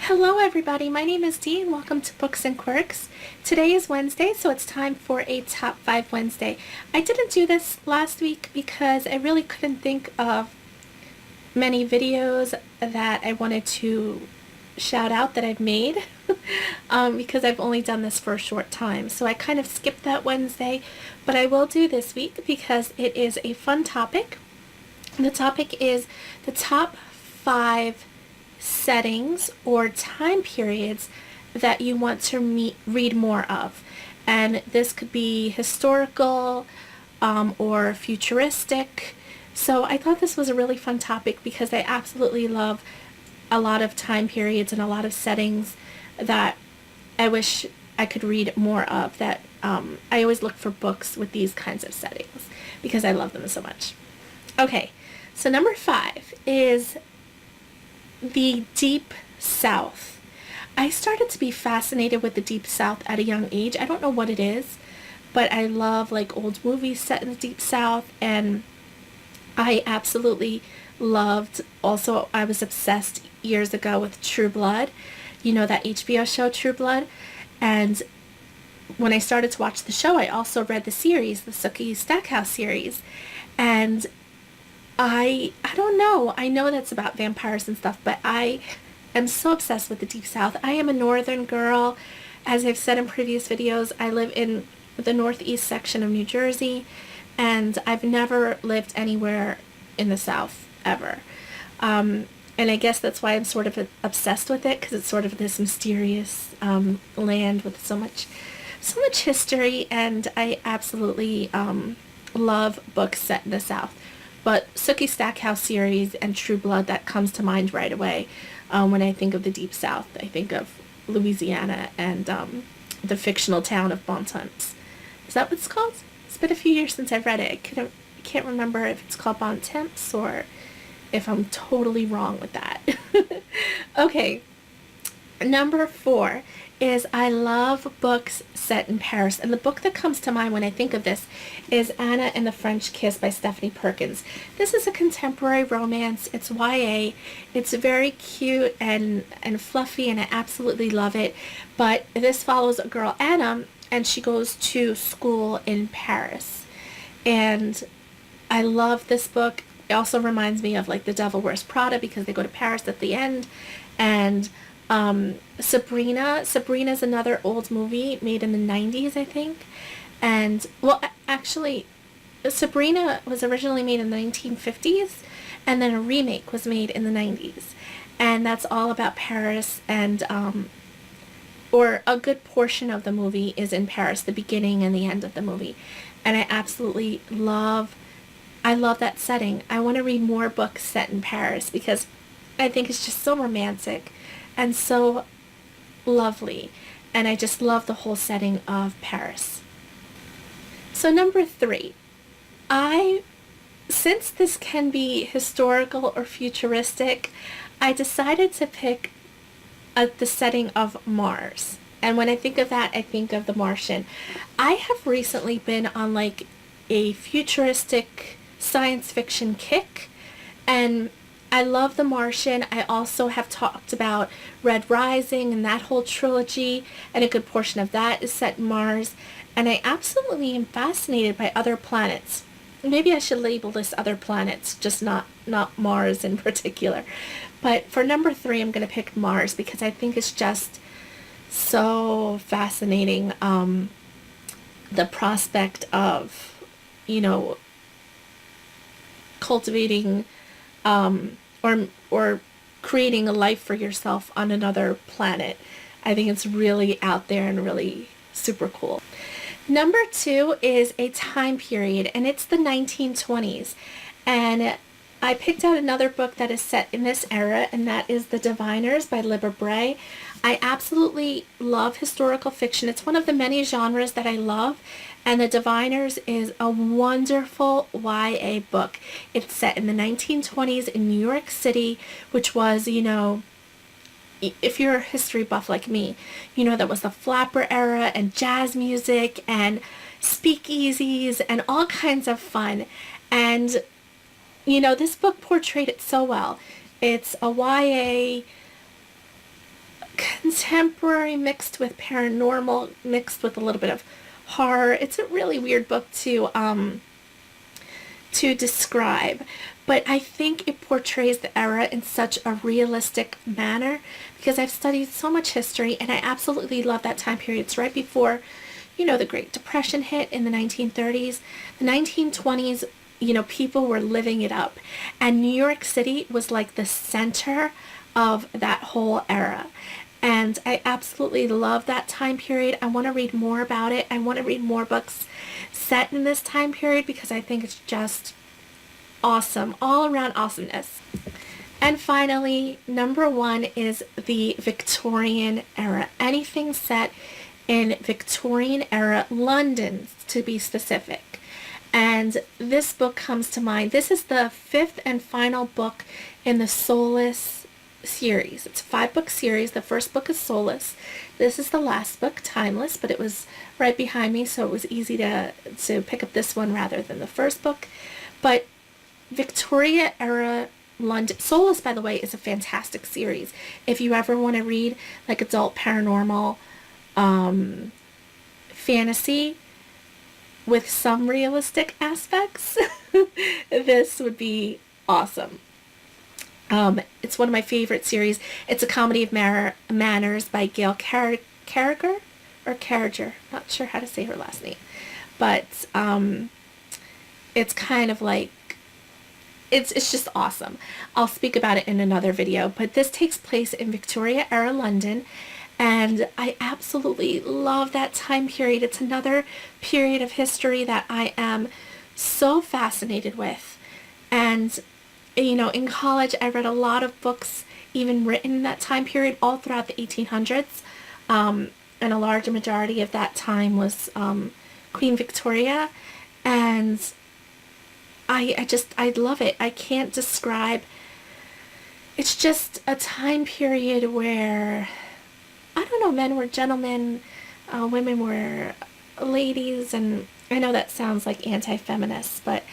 Hello everybody, my name is Dee and welcome to Books and Quirks. Today is Wednesday, so it's time for a Top 5 Wednesday. I didn't do this last week because I really couldn't think of many videos that I wanted to shout out that I've made because I've only done this for a short time. So I kind of skipped that Wednesday, but I will do this week because it is a fun topic. The topic is the top 5 settings or time periods that you want to read more of. And this could be historical or futuristic. So I thought this was a really fun topic because I absolutely love a lot of time periods and a lot of settings that I wish I could read more of. That I always look for books with these kinds of settings because I love them so much. Okay, so number 5 is the Deep South. I started to be fascinated with the Deep South at a young age. I don't know what it is, but I love like old movies set in the Deep South, and I absolutely loved, also I was obsessed years ago with True Blood, you know, that HBO show True Blood. And when I started to watch the show, I also read the series, the Sookie Stackhouse series, and I don't know. I know that's about vampires and stuff, but I am so obsessed with the Deep South. I am a northern girl. As I've said in previous videos, I live in the northeast section of New Jersey, and I've never lived anywhere in the South ever. And I guess that's why I'm sort of obsessed with it, because it's sort of this mysterious land with so much history, and I absolutely love books set in the South. But Sookie Stackhouse series and True Blood, that comes to mind right away when I think of the Deep South. I think of Louisiana and the fictional town of Bontemps. Is that what it's called? It's been a few years since I've read it. I can't remember if it's called Bontemps or if I'm totally wrong with that. Okay, number 4 is I love books set in Paris. And the book that comes to mind when I think of this is Anna and the French Kiss by Stephanie Perkins. This is a contemporary romance. It's YA. It's very cute and fluffy, and I absolutely love it. But this follows a girl, Anna, and she goes to school in Paris. And I love this book. It also reminds me of like The Devil Wears Prada because they go to Paris at the end. And Sabrina's another old movie made in the 90s, I think. And, well, actually, Sabrina was originally made in the 1950s, and then a remake was made in the 90s. And that's all about Paris, and, or a good portion of the movie is in Paris, the beginning and the end of the movie. And I absolutely love that setting. I want to read more books set in Paris because I think it's just so romantic and so lovely, and I just love the whole setting of Paris. So number 3, since this can be historical or futuristic, I decided to pick the setting of Mars. And when I think of that, I think of The Martian. I have recently been on like a futuristic science fiction kick, and I love The Martian. I also have talked about Red Rising and that whole trilogy, and a good portion of that is set in Mars. And I absolutely am fascinated by other planets. Maybe I should label this other planets, just not Mars in particular. But for number 3, I'm going to pick Mars because I think it's just so fascinating. The prospect of, you know, cultivating or creating a life for yourself on another planet. I think it's really out there and really super cool. Number 2 is a time period, and it's the 1920s. And I picked out another book that is set in this era, and that is The Diviners by Libba Bray. I absolutely love historical fiction. It's one of the many genres that I love, and The Diviners is a wonderful YA book. It's set in the 1920s in New York City, which was, you know, if you're a history buff like me, you know that was the flapper era and jazz music and speakeasies and all kinds of fun. And, you know, this book portrayed it so well. It's a YA contemporary mixed with paranormal, mixed with a little bit of horror. It's a really weird book to describe, but I think it portrays the era in such a realistic manner because I've studied so much history and I absolutely love that time period. It's right before, the Great Depression hit in the 1930s. The 1920s, people were living it up, and New York City was like the center of that whole era. And I absolutely love that time period. I want to read more about it. I want to read more books set in this time period because I think it's just awesome, all around awesomeness. And finally, number one is the Victorian era. Anything set in Victorian era London, to be specific. And this book comes to mind. This is the fifth and final book in the Soulless series. It's a 5-book series. The first book is Soulless. This is the last book, Timeless, but it was right behind me, so it was easy to pick up this one rather than the first book. But Victoria era London. Soulless, by the way, is a fantastic series. If you ever want to read like adult paranormal fantasy with some realistic aspects, this would be awesome. It's one of my favorite series. It's a comedy of manners by Gail Carriger or Carriger. Not sure how to say her last name, but it's kind of like it's just awesome. I'll speak about it in another video, but this takes place in Victoria era London, and I absolutely love that time period. It's another period of history that I am so fascinated with. And in college, I read a lot of books, even written in that time period, all throughout the 1800s. And a large majority of that time was Queen Victoria. And I love it. I can't describe. It's just a time period where, I don't know, men were gentlemen, women were ladies, and I know that sounds like anti-feminist, but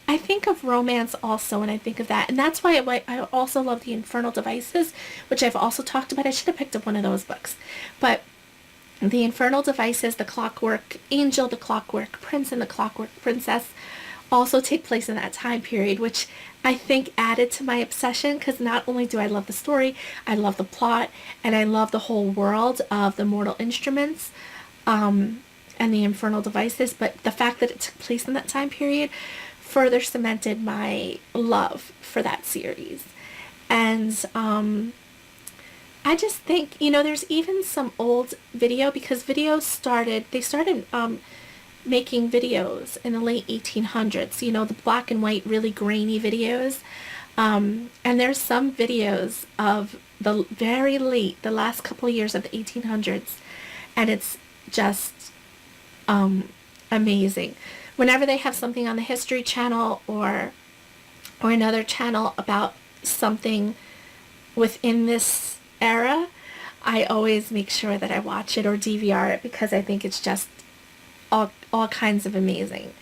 I think of romance also when I think of that. And that's why I also love The Infernal Devices, which I've also talked about. I should have picked up one of those books. But The Infernal Devices, The Clockwork Angel, The Clockwork Prince, and The Clockwork Princess also take place in that time period, which I think added to my obsession because not only do I love the story, I love the plot, and I love the whole world of the Mortal Instruments and The Infernal Devices, but the fact that it took place in that time period further cemented my love for that series. And I just think, there's even some old video, because they started making videos in the late 1800s, the black and white, really grainy videos. And there's some videos of the last couple of years of the 1800s, and it's just amazing. Whenever they have something on the History Channel or another channel about something within this era, I always make sure that I watch it or DVR it because I think it's just all kinds of amazing.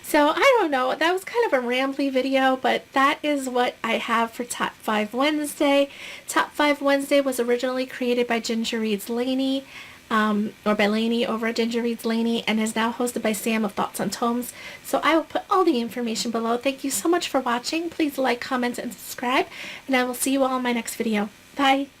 So I don't know, that was kind of a rambly video, but that is what I have for Top 5 Wednesday. Top 5 Wednesday was originally created by Ginger Reads Lainey, or by Lainey over at Ginger Reads Lainey, and is now hosted by Sam of Thoughts on Tomes. So I will put all the information below. Thank you so much for watching. Please like, comment, and subscribe, and I will see you all in my next video. Bye!